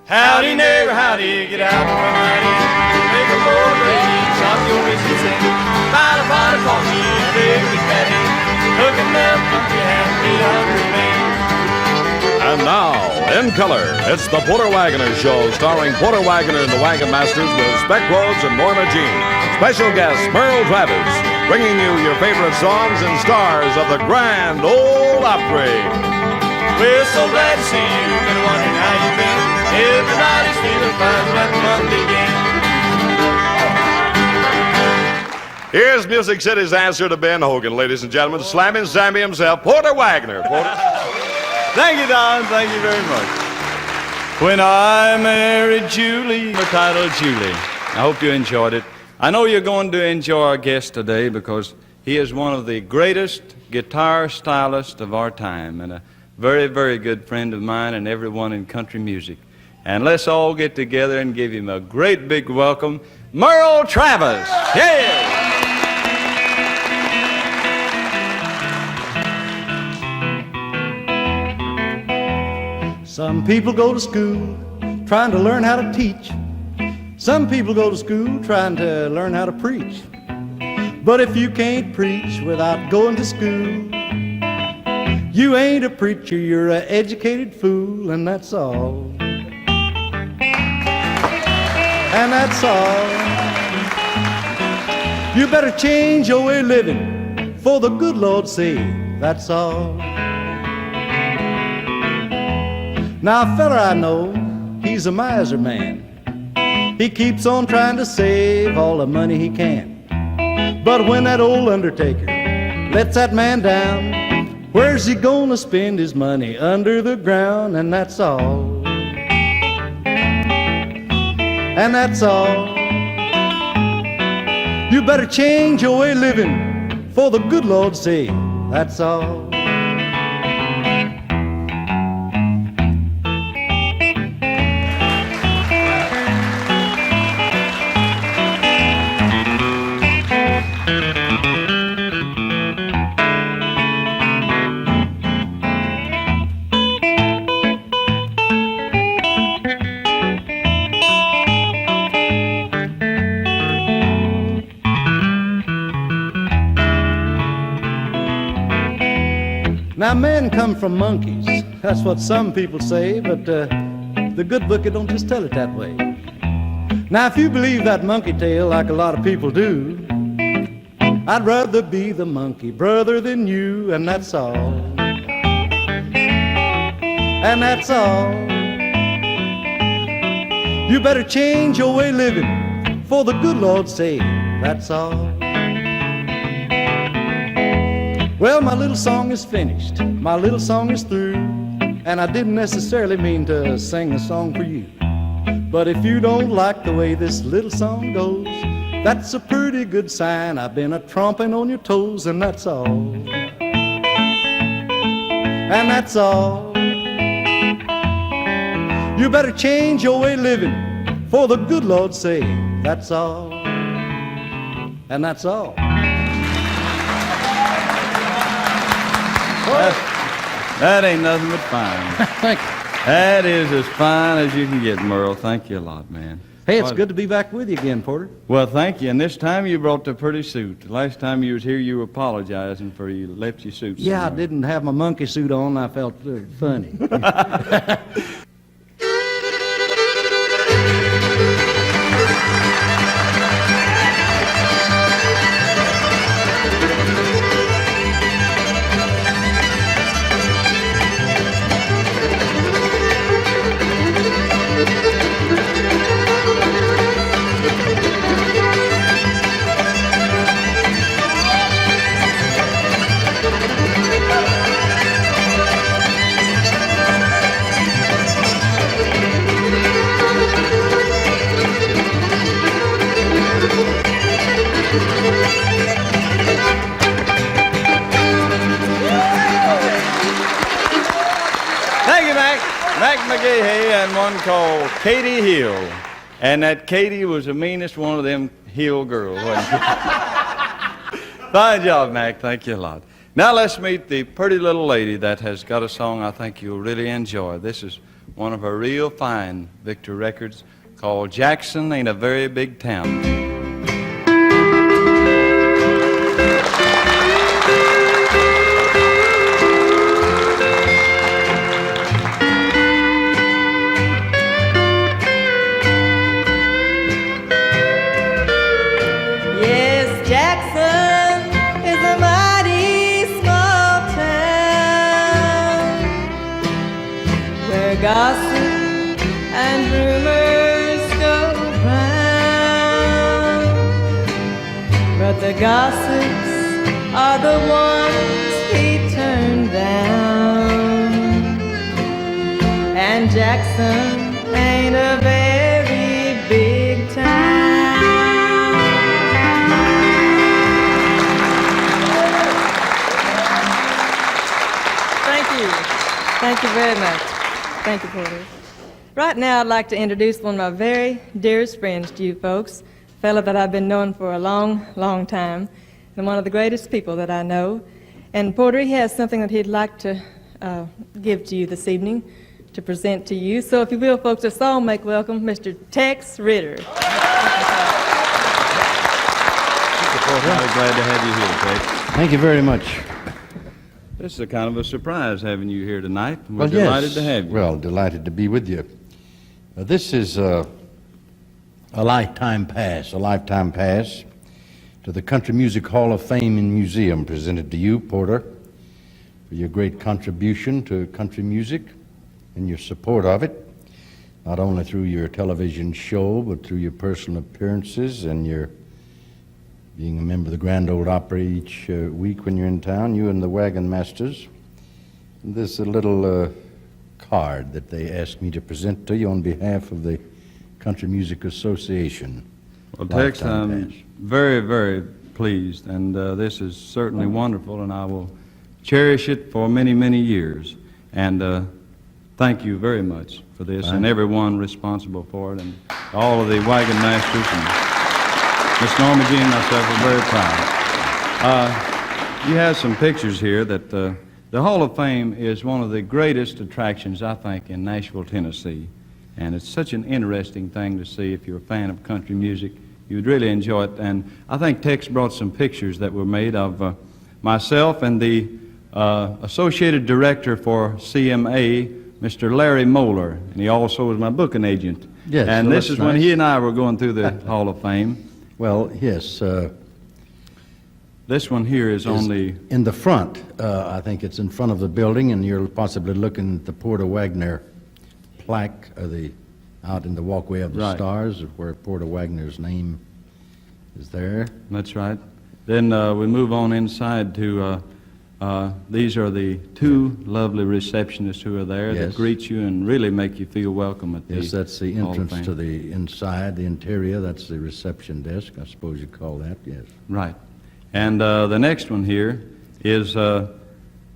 Howdy, neighbor, howdy, get out from howdy. Make a bold lady, chop your wrist and sing. Find a pot of coffee, a baby patty. Cooking them country ham, 800 men. And now, in color, it's the Porter Wagoner Show, starring Porter Wagoner and the Wagon Masters with Speck Rhodes and Norma Jean. Special guest, Merle Travis, bringing you your favorite songs and stars of the Grand Ole Opry. We're so glad to see you, been wondering how you've been. Everybody's feeling fine, let the fun begin. Here's Music City's answer to Ben Hogan, ladies and gentlemen, slamming Sammy himself, Porter Wagoner. Porter. Thank you, Don. Thank you very much. When I married Julie, the title Julie. I hope you enjoyed it. I know you're going to enjoy our guest today because he is one of the greatest guitar stylists of our time and a very, very good friend of mine and everyone in country music. And let's all get together and give him a great big welcome, Merle Travis. Yeah! Some people go to school trying to learn how to teach. Some people go to school trying to learn how to preach. But if you can't preach without going to school, you ain't a preacher, you're an educated fool, and that's all. And that's all. You better change your way of living for the good Lord's sake, that's all. Now a fella I know, he's a miser man. He keeps on trying to save all the money he can. But when that old undertaker lets that man down, where's he gonna spend his money? Under the ground, and that's all. And that's all. You better change your way of living for the good Lord's sake, that's all. Now men come from monkeys, that's what some people say, but the good book, it don't just tell it that way. Now if you believe that monkey tale like a lot of people do, I'd rather be the monkey brother than you, and that's all. And that's all. You better change your way of living for the good Lord's sake, that's all. Well, my little song is finished, my little song is through, and I didn't necessarily mean to sing a song for you. But if you don't like the way this little song goes, that's a pretty good sign. I've been a-tromping on your toes, and that's all. And that's all. You better change your way of living for the good Lord's sake, that's all. And that's all. That ain't nothing but fine. Thank you. That is as fine as you can get, Merle. Thank you a lot, man. Hey, it's good to be back with you again, Porter. Well, thank you. And this time you brought the pretty suit. The last time you was here, you were apologizing for you left your suit somewhere. Yeah, I didn't have my monkey suit on. I felt funny. Mac McGahey and one called Katie Hill. And that Katie was the meanest one of them heel girl, wasn't you? Fine job, Mac. Thank you a lot. Now let's meet the pretty little lady that has got a song I think you'll really enjoy. This is one of her real fine Victor records called Jackson Ain't a Very Big Town. Gossip and rumors go round, but the gossips are the ones he turned down. And Jackson ain't a very big town. Thank you. Thank you very much. Thank you, Porter. Right now, I'd like to introduce one of my very dearest friends to you folks, a fellow that I've been knowing for a long, long time, and one of the greatest people that I know. And Porter, he has something that he'd like to give to you this evening, to present to you. So if you will, folks, let's all make welcome Mr. Tex Ritter. Mr. Porter, I'm glad to have you here, Tex. Thank you very much. This is a kind of a surprise having you here tonight. We're delighted to have you. Well, delighted to be with you. This is a lifetime pass to the Country Music Hall of Fame and Museum, presented to you, Porter, for your great contribution to country music and your support of it, not only through your television show, but through your personal appearances and your being a member of the Grand Ole Opry each week when you're in town, you and the Wagon Masters. There's a little card that they asked me to present to you on behalf of the Country Music Association. Well, Tex, I'm very, very pleased, and this is certainly wonderful, and I will cherish it for many, many years. And thank you very much for this, and everyone responsible for it, and all of the Wagon Masters, and Miss Norma Jean and myself are very proud. You have some pictures here that the Hall of Fame is one of the greatest attractions, I think, in Nashville, Tennessee. And it's such an interesting thing to see. If you're a fan of country music, you would really enjoy it. And I think Tex brought some pictures that were made of myself and the Associated Director for CMA, Mr. Larry Moeller. And he also was my booking agent. Yes, and well, this is when he and I were going through the Hall of Fame. Well, yes. This one here is only in the front. I think it's in front of the building, and you're possibly looking at the Porter Wagoner plaque out in the walkway of the stars, where Porter Wagoner's name is there. That's right. Then we move on inside to, these are the two lovely receptionists who are there that greet you and really make you feel welcome at the Yes, that's the entrance to the inside, the interior. That's the reception desk, I suppose you'd call that, yes. Right. And the next one here is,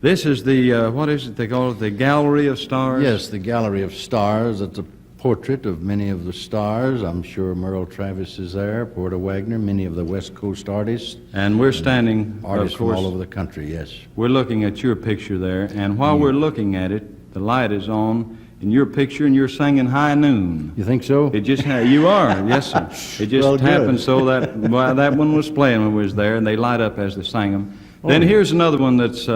this is the, what is it they call it, the Gallery of Stars? Yes, the Gallery of Stars. It's a portrait of many of the stars. I'm sure Merle Travis is there, Porter Wagoner, many of the West Coast artists. And we're standing, artists of course, from all over the country, yes. We're looking at your picture there, and while we're looking at it, the light is on in your picture, and you're singing High Noon. You think so? It just you are, yes, sir. It just happened so that that one was playing when we was there, and they light up as they sang them. Then here's another one that's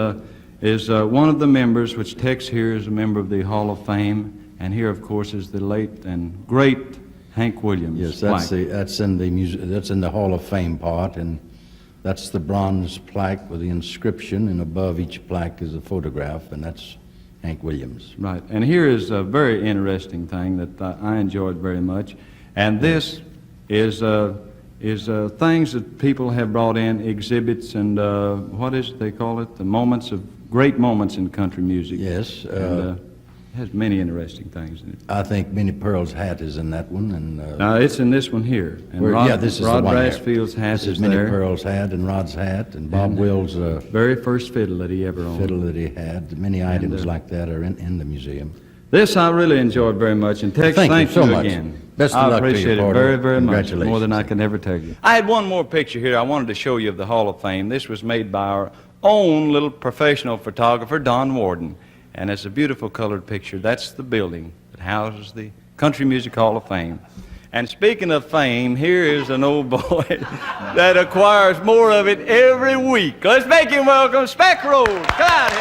is one of the members, which Tex here is a member of the Hall of Fame, and here, of course, is the late and great Hank Williams. Yes, that's in the Hall of Fame part, and that's the bronze plaque with the inscription, and above each plaque is a photograph, and that's Hank Williams. Right, and here is a very interesting thing that I enjoyed very much, and this is things that people have brought in, exhibits, and what is it they call it? The great moments in country music. Yes. And, it has many interesting things in it. I think Minnie Pearl's hat is in that one, and it's in this one here. And this is Rod the one Brasfield's hat is there. Minnie Pearl's hat and Rod's hat, and Bob Wills' very first fiddle that he ever owned. Fiddle that he had. Many items like that are in the museum. This I really enjoyed very much, and Tex, thank you so much. again. Best I of luck to you, appreciate it Porter. very, very much. Congratulations. More than I can ever tell you. I had one more picture here I wanted to show you of the Hall of Fame. This was made by our own little professional photographer, Don Warden. And it's a beautiful colored picture. That's the building that houses the Country Music Hall of Fame. And speaking of fame, here is an old boy that acquires more of it every week. Let's make him welcome Speck Rose. Come out here.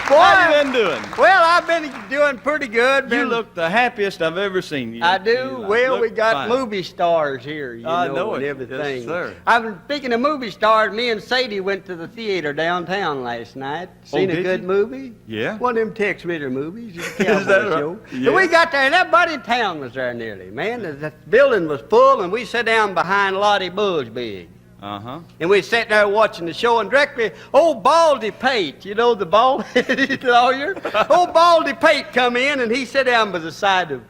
Boy, How you been doing? well, I've been doing pretty good. You look the happiest I've ever seen you. I do. You Well, look we got fine. movie stars here, you I know, know and it. everything. Yes, sir. I've been speaking of movie stars. Me and Sadie went to the theater downtown last night. Seen a did good you? movie. Yeah? One of them Tex Ritter movies. It's a Is that cowboy right? show. Yeah. And we got there, and everybody in town was there nearly. Man, the building was full, and we sat down behind Lottie Busbig. Uh-huh. And we sat there watching the show, and directly, old Baldy Pate, you know, the bald-headed lawyer, old Baldy Pate come in, and he sat down by the side of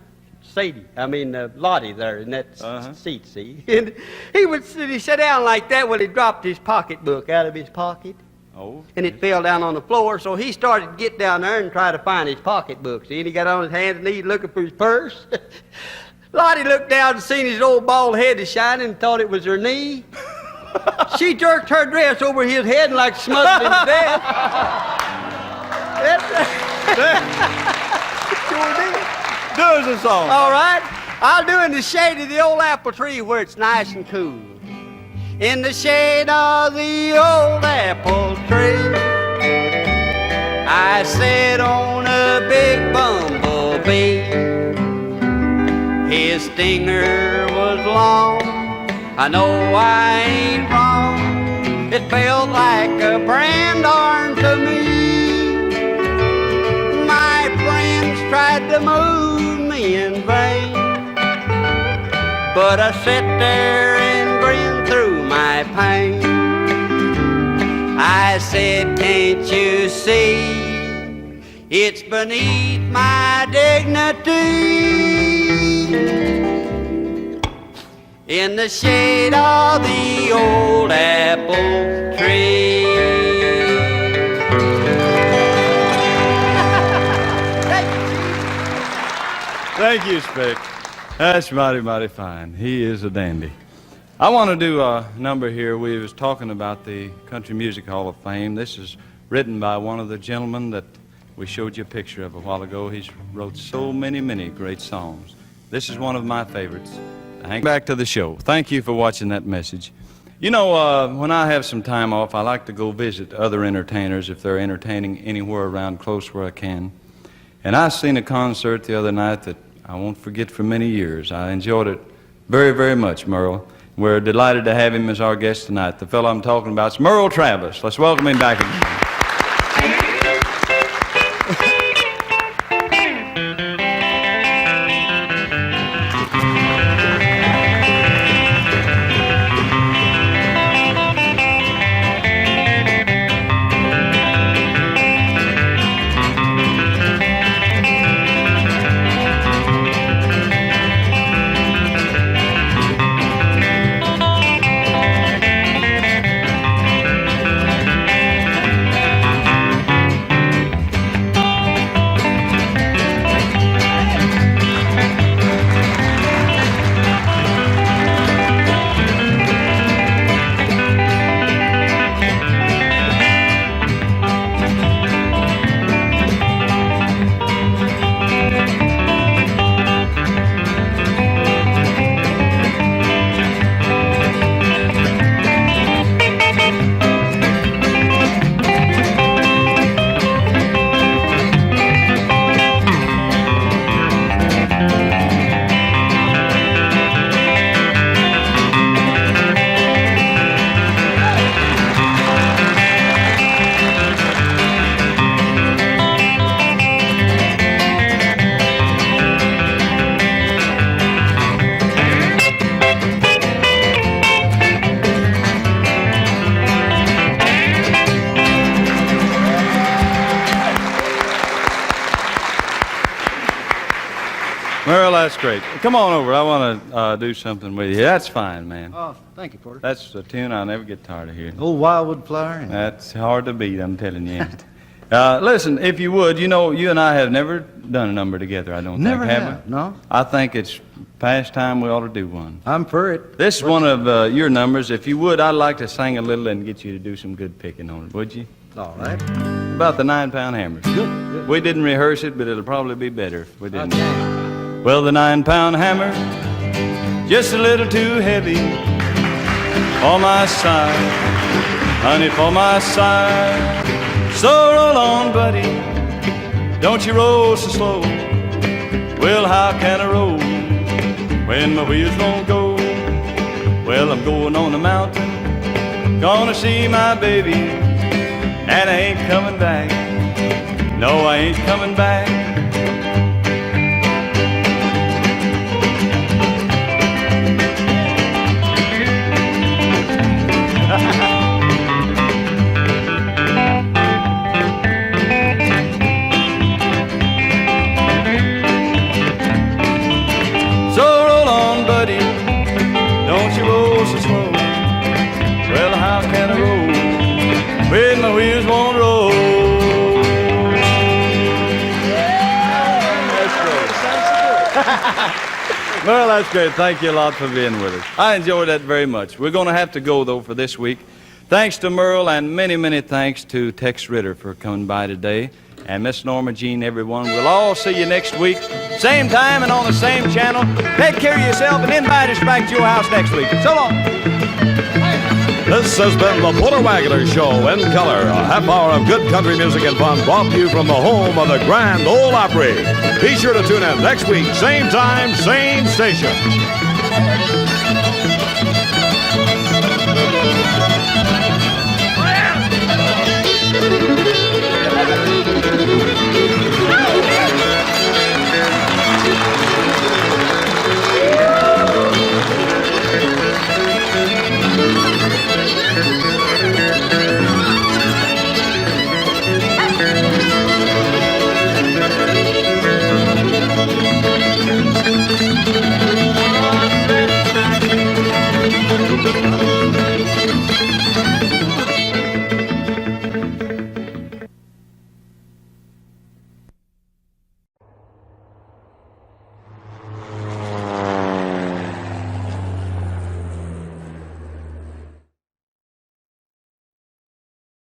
Lottie there in that seat, see? And he sat down like that when he dropped his pocketbook out of his pocket. Oh. And it fell down on the floor, so he started to get down there and try to find his pocketbook, see? And he got on his hands and knees looking for his purse. Lottie looked down and seen his old bald head is shining and thought it was her knee. She jerked her dress over his head and like smothered him to death. Sure did. Do us a song. All right. I'll do in the shade of the old apple tree where it's nice and cool. In the shade of the old apple tree, I sat on a big bumblebee. His stinger was long. I know I ain't wrong. It felt like a brand arm to me. My friends tried to move me in vain, but I sat there and grinned through my pain. I said, can't you see? It's beneath my dignity. In the shade of the old apple tree. Thank you, Speck. That's mighty, mighty fine. He is a dandy. I want to do a number here. We was talking about the Country Music Hall of Fame. This is written by one of the gentlemen that we showed you a picture of a while ago. He's wrote so many, many great songs. This is one of my favorites. Hang back to the show. Thank you for watching that message. You know, when I have some time off, I like to go visit other entertainers if they're entertaining anywhere around close where I can. And I seen a concert the other night that I won't forget for many years. I enjoyed it very, very much, Merle. We're delighted to have him as our guest tonight. The fellow I'm talking about is Merle Travis. Let's welcome him back again. Merle, that's great. Come on over. I want to do something with you. That's fine, man. Oh, thank you, Porter. That's a tune I'll never get tired of hearing. Old Wildwood Flower. That's hard to beat, I'm telling you. Listen, if you would, you know, you and I have never done a number together, I don't Never think, have, we? no. I think it's past time we ought to do one. I'm for it. This is one of your numbers. If you would, I'd like to sing a little and get you to do some good picking on it, would you? All right. About the 9-pound hammer. Good. We didn't rehearse it, but it'll probably be better if we didn't. Okay. Well, the 9-pound hammer, just a little too heavy for my side, honey, for my side. So roll on, buddy, don't you roll so slow. Well, how can I roll when my wheels won't go? Well, I'm going on the mountain, gonna see my baby, and I ain't coming back. No, I ain't coming back. So roll on, buddy, don't you roll so slow. Well, how can I roll when my wheels won't roll? Well, that's great. Thank you a lot for being with us. I enjoyed that very much. We're going to have to go, though, for this week. Thanks to Merle, and many, many thanks to Tex Ritter for coming by today. And Miss Norma Jean, everyone. We'll all see you next week, same time and on the same channel. Take care of yourself and invite us back to your house next week. So long. This has been the Porter Wagoner Show in color. A half hour of good country music and fun brought to you from the home of the Grand Ole Opry. Be sure to tune in next week, same time, same station. Thank you.